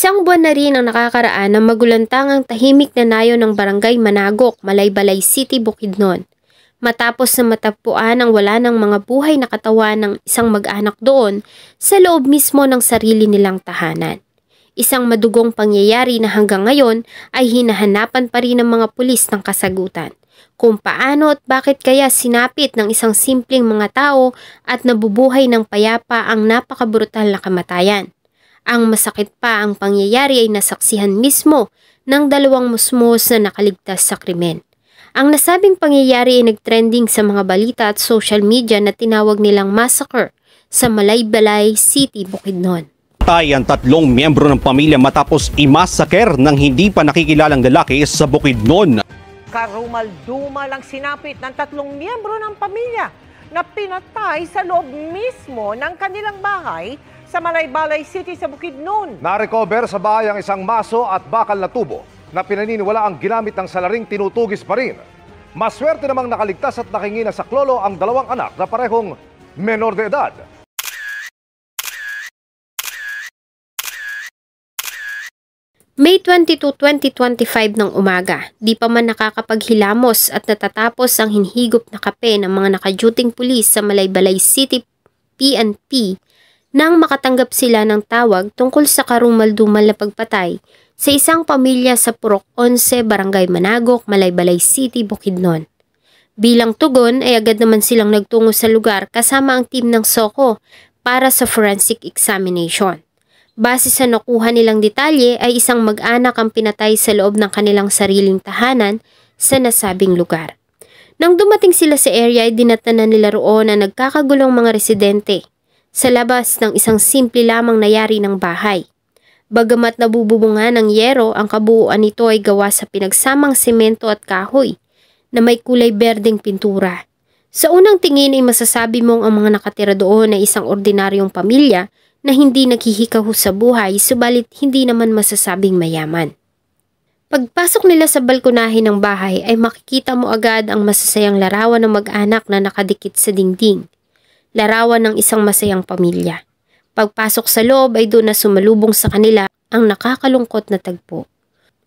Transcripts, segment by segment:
Isang buwan na rin ang nakakaraan ng magulantangang tahimik na nayo ng Barangay Managok, Malaybalay City, Bukidnon. Matapos na matagpuan ang wala ng mga buhay na katawan ng isang mag-anak doon sa loob mismo ng sarili nilang tahanan. Isang madugong pangyayari na hanggang ngayon ay hinahanapan pa rin ng mga pulis ng kasagutan. Kung paano at bakit kaya sinapit ng isang simpleng mga tao at nabubuhay ng payapa ang napakabrutal na kamatayan. Ang masakit pa ang pangyayari ay nasaksihan mismo ng dalawang musmos na nakaligtas sa krimen. Ang nasabing pangyayari ay nagtrending sa mga balita at social media na tinawag nilang massacre sa Malaybalay City, Bukidnon. Patay ang 3 miyembro ng pamilya matapos imasaker ng hindi pa nakikilalang lalaki sa Bukidnon. Karumal-dumal ang sinapit ng 3 miyembro ng pamilya na pinatay sa loob mismo ng kanilang bahay sa Malaybalay City sa Bukidnon. Na-recover sa bahay ang isang maso at bakal na tubo na pinaniniwala ang ginamit ng salaring tinutugis pa rin. Maswerte namang nakaligtas at nakingina sa klolo ang 2 anak na parehong menor de edad. May 22, 2025 ng umaga, di pa man nakakapaghilamos at natatapos ang hinhigop na kape ng mga nakaduting pulis sa Malaybalay City PNP nang makatanggap sila ng tawag tungkol sa karumal-dumal na pagpatay sa isang pamilya sa Purok 11, Barangay Managok, Malaybalay City, Bukidnon. Bilang tugon ay agad naman silang nagtungo sa lugar kasama ang team ng SOCO para sa forensic examination. Base sa nakuha nilang detalye ay isang mag-anak ang pinatay sa loob ng kanilang sariling tahanan sa nasabing lugar. Nang dumating sila sa area ay dinatanan nila roon na nagkakagulong mga residente sa labas ng isang simple lamang na yari ng bahay. Bagamat nabububungan ng yero, ang kabuuan nito ay gawa sa pinagsamang semento at kahoy na may kulay berdeng pintura. Sa unang tingin ay masasabi mong ang mga nakatira doon ay isang ordinaryong pamilya na hindi naghihikaho sa buhay, subalit hindi naman masasabing mayaman. Pagpasok nila sa balkonahe ng bahay ay makikita mo agad ang masasayang larawan ng mag-anak na nakadikit sa dingding. Larawan ng isang masayang pamilya. Pagpasok sa loob ay doon na sumalubong sa kanila ang nakakalungkot na tagpo.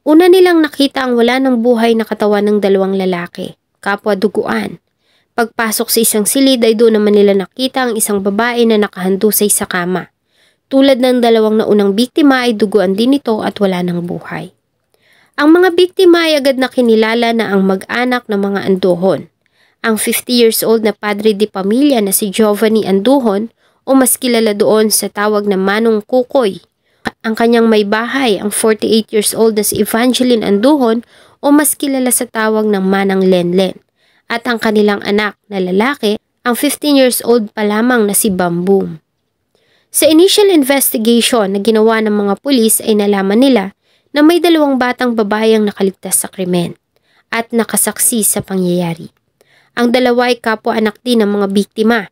Una nilang nakita ang wala ng buhay na katawan ng 2 lalaki, kapwa duguan. Pagpasok sa isang silid ay doon naman nila nakita ang isang babae na nakahandusay sa kama. Tulad ng 2 naunang biktima ay duguan din ito at wala ng buhay. Ang mga biktima ay agad na kinilala na ang mag-anak ng mga Anduhon. Ang 50 years old na padre de pamilya na si Giovanni Anduhon o mas kilala doon sa tawag na Manong Kukoy. Ang kanyang may bahay, ang 48 years old na si Evangeline Anduhon o mas kilala sa tawag ng Manang Lenlen. At ang kanilang anak na lalaki, ang 15 years old pa lamang na si Bambum. Sa initial investigation na ginawa ng mga pulis ay nalaman nila na may 2 batang babae ang nakaligtas sa krimen at nakasaksi sa pangyayari. Ang 2 ay kapwa-anak din ng mga biktima.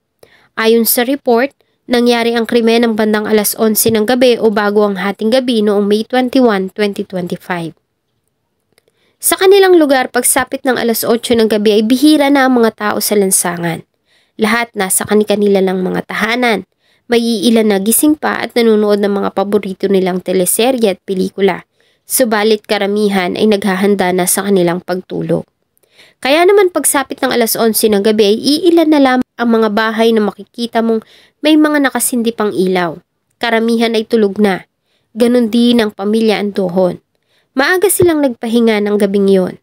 Ayon sa report, nangyari ang krimen ng bandang alas 11 ng gabi o bago ang hating gabi noong May 21, 2025. Sa kanilang lugar, pagsapit ng alas 8 ng gabi ay bihira na ang mga tao sa lansangan. Lahat nasa kani-kanila lang mga tahanan. May iilan na gising pa at nanonood ng mga paborito nilang teleserye at pelikula. Subalit karamihan ay naghahanda na sa kanilang pagtulog. Kaya naman pagsapit ng alas 11 ng gabi ay iilan na lamang ang mga bahay na makikita mong may mga nakasindi pang ilaw. Karamihan ay tulog na. Ganon din ang pamilya Anduhon. Maaga silang nagpahinga ng gabing yon.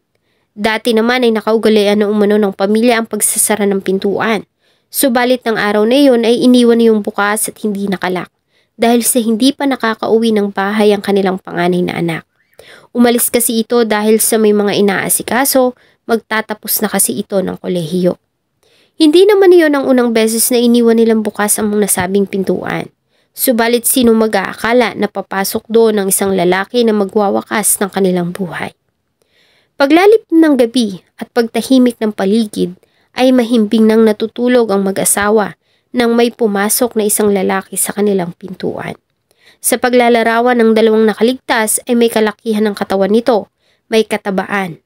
Dati naman ay nakaugalian na umano ng pamilya ang pagsasara ng pintuan. Subalit ng araw na iyon ay iniwan na yung bukas at hindi nakalak dahil sa hindi pa nakakauwi ng bahay ang kanilang panganay na anak. Umalis kasi ito dahil sa may mga inaasikaso, magtatapos na kasi ito ng kolehiyo. Hindi naman iyon ang unang beses na iniwan nilang bukas ang nasabing pintuan. Subalit sino mag-aakala na papasok doon ng isang lalaki na magwawakas ng kanilang buhay. Paglalip ng gabi at pagtahimik ng paligid ay mahimbing nang natutulog ang mag-asawa nang may pumasok na isang lalaki sa kanilang pintuan. Sa paglalarawan ng 2 nakaligtas ay may kalakihan ng katawan nito, may katabaan.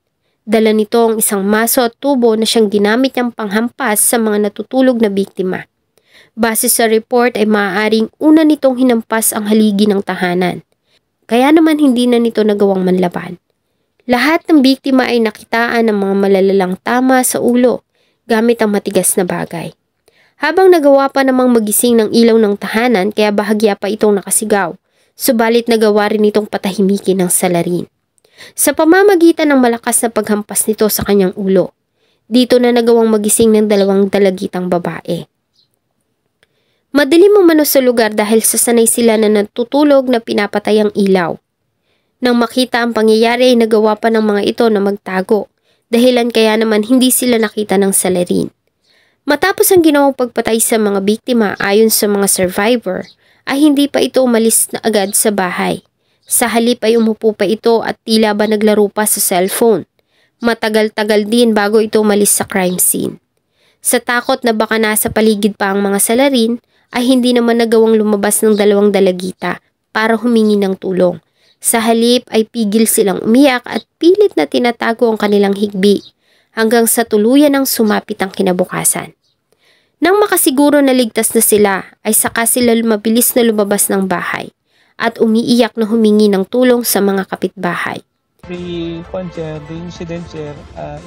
Dala nito ang isang maso at tubo na siyang ginamit niyang panghampas sa mga natutulog na biktima. Base sa report ay maaaring una nitong hinampas ang haligi ng tahanan. kaya naman hindi na nito nagawang manlaban. Lahat ng biktima ay nakitaan ng mga malalalang tama sa ulo gamit ang matigas na bagay. Habang nagawa pa namang magising ng ilaw ng tahanan kaya bahagya pa itong nakasigaw, subalit nagawa rin itong patahimikin ng salarin. Sa pamamagitan ng malakas na paghampas nito sa kanyang ulo, dito na nagawang magising ng 2 dalagitang babae. Madilim umano sa lugar dahil sa sanay sila na natutulog na pinapatay ang ilaw. Nang makita ang pangyayari ay nagawa pa ng mga ito na magtago, dahilan kaya naman hindi sila nakita ng salarin. Matapos ang ginawang pagpatay sa mga biktima ayon sa mga survivor, ay hindi pa ito umalis na agad sa bahay. Sa halip ay umupo pa ito at tila ba naglaro pa sa cellphone. Matagal-tagal din bago ito umalis sa crime scene. Sa takot na baka nasa paligid pa ang mga salarin, ay hindi naman nagawang lumabas ng 2 dalagita para humingi ng tulong. Sa halip ay pigil silang umiyak at pilit na tinatago ang kanilang higbi hanggang sa tuluyan ng sumapit ang kinabukasan. Nang makasiguro na ligtas na sila, ay saka sila mabilis na lumabas ng bahay at umiiyak na humingi ng tulong sa mga kapitbahay. The incident, sir,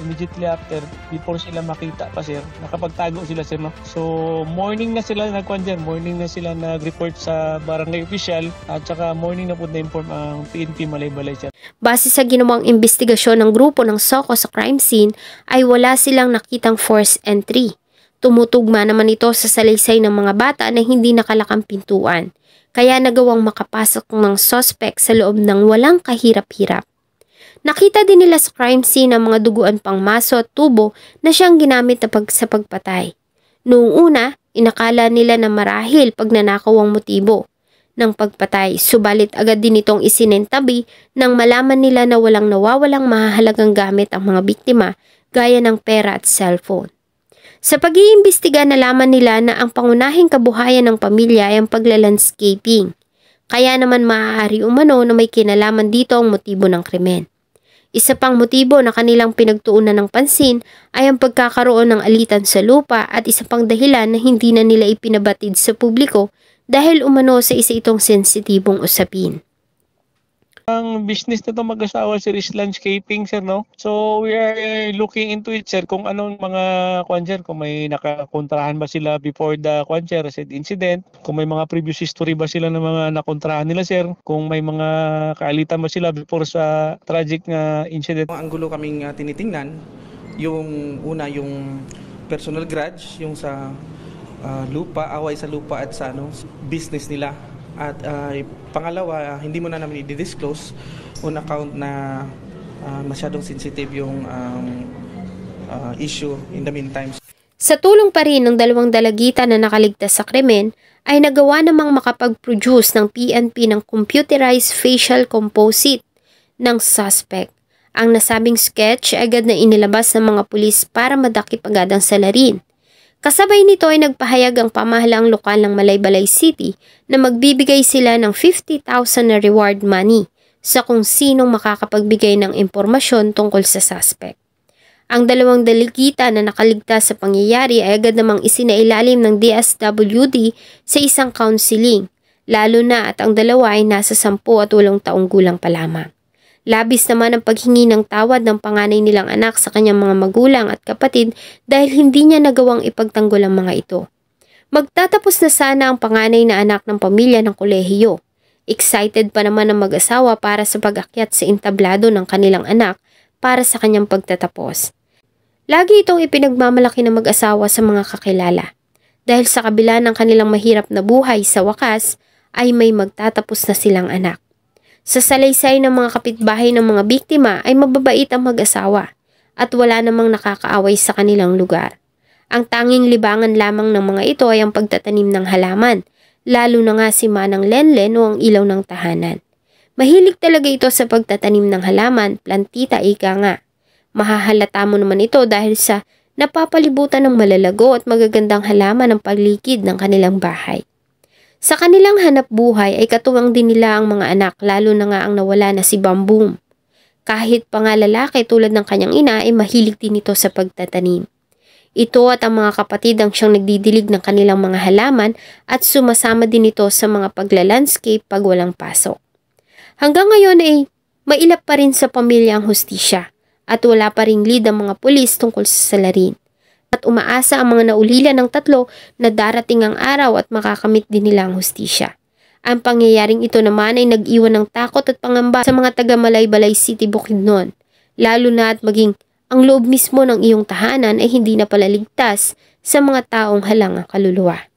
immediately after, before sila makita pa, sir, nakapagtago sila, sir, no? So, morning na sila nag-report sa barangay official at saka morning na po na-inform ang PNP Malaybalay, sir. Base sa ginawang investigasyon ng grupo ng SOCO sa crime scene, ay wala silang nakitang forced entry. Tumutugma naman ito sa salaysay ng mga bata na hindi nakalakang pintuan. Kaya nagawang makapasok ng suspect sa loob ng walang kahirap-hirap. Nakita din nila sa crime scene ang mga duguan pang maso at tubo na siyang ginamit sa pagpatay. Noong una, inakala nila na marahil pagnanakaw ang motibo ng pagpatay, subalit agad din itong isinentabi nang malaman nila na walang nawawalang mahahalagang gamit ang mga biktima gaya ng pera at cellphone. Sa pag-iimbestiga nalaman nila na ang pangunahing kabuhayan ng pamilya ay ang paglalandscaping. Kaya naman maaari umano na may kinalaman dito ang motibo ng krimen. Isa pang motibo na kanilang pinagtuunan ng pansin ay ang pagkakaroon ng alitan sa lupa at isa pang dahilan na hindi na nila ipinabatid sa publiko dahil umano sa isa itong sensitibong usapin. Ang business na ito mag-asawa, sir, is landscaping, sir, no? So, we are looking into it, sir, kung anong mga sir, kung may nakakontrahan ba sila before the sir, said incident, kung may mga previous history ba sila ng mga nakontrahan nila, sir, kung may mga kaalitan ba sila before sa tragic na incident. Ang anggulo kaming tinitingnan, yung una, yung personal grudge, yung sa lupa, away sa lupa at sa business nila. At pangalawa, hindi mo na namin i-disclose on account na masyadong sensitive yung issue in the meantime. Sa tulong pa rin ng 2 dalagita na nakaligtas sa krimen, ay nagawa namang makapag-produce ng PNP ng computerized facial composite ng suspect. Ang nasabing sketch ay agad na inilabas ng mga pulis para madakip agad ang salarin. Kasabay nito ay nagpahayag ang pamahalaang lokal ng Malaybalay City na magbibigay sila ng 50,000 na reward money sa kung sinong makakapagbigay ng impormasyon tungkol sa suspect. Ang 2 dalagita na nakaligtas sa pangyayari ay agad namang isinailalim ng DSWD sa isang counseling, lalo na at ang 2 ay nasa 10 at 8 taong gulang pa lamang. Labis naman ang paghingi ng tawad ng panganay nilang anak sa kanyang mga magulang at kapatid dahil hindi niya nagawang ipagtanggol ang mga ito. Magtatapos na sana ang panganay na anak ng pamilya ng kolehiyo. Excited pa naman ang mag-asawa para sa pag-akyat sa entablado ng kanilang anak para sa kanyang pagtatapos. Lagi itong ipinagmamalaki ng mag-asawa sa mga kakilala. Dahil sa kabila ng kanilang mahirap na buhay sa wakas ay may magtatapos na silang anak. Sa salaysay ng mga kapitbahay ng mga biktima ay mababait ang mag-asawa at wala namang nakakaaway sa kanilang lugar. Ang tanging libangan lamang ng mga ito ay ang pagtatanim ng halaman, lalo na nga si Manang Lenlen o ang ilaw ng tahanan. Mahilig talaga ito sa pagtatanim ng halaman, plantita ika nga. Mahahalata mo naman ito dahil sa napapalibutan ng malalago at magagandang halaman ng paligid ng kanilang bahay. Sa kanilang hanap buhay ay katuwang din nila ang mga anak, lalo na nga ang nawala na si Bamboom. Kahit pa nga lalaki tulad ng kanyang ina ay mahilig din ito sa pagtatanim. Ito at ang mga kapatid ang siyang nagdidilig ng kanilang mga halaman at sumasama din ito sa mga paglalandscape pag walang pasok. Hanggang ngayon ay mailap pa rin sa pamilya ang hustisya at wala pa ring lead ang mga pulis tungkol sa salarin. At umaasa ang mga naulila ng tatlo na darating ang araw at makakamit din nila ang hustisya. Ang pangyayaring ito naman ay nag-iwan ng takot at pangamba sa mga taga Malaybalay City, Bukidnon. Lalo na at maging ang loob mismo ng iyong tahanan ay hindi na pala ligtas sa mga taong halangang kaluluwa.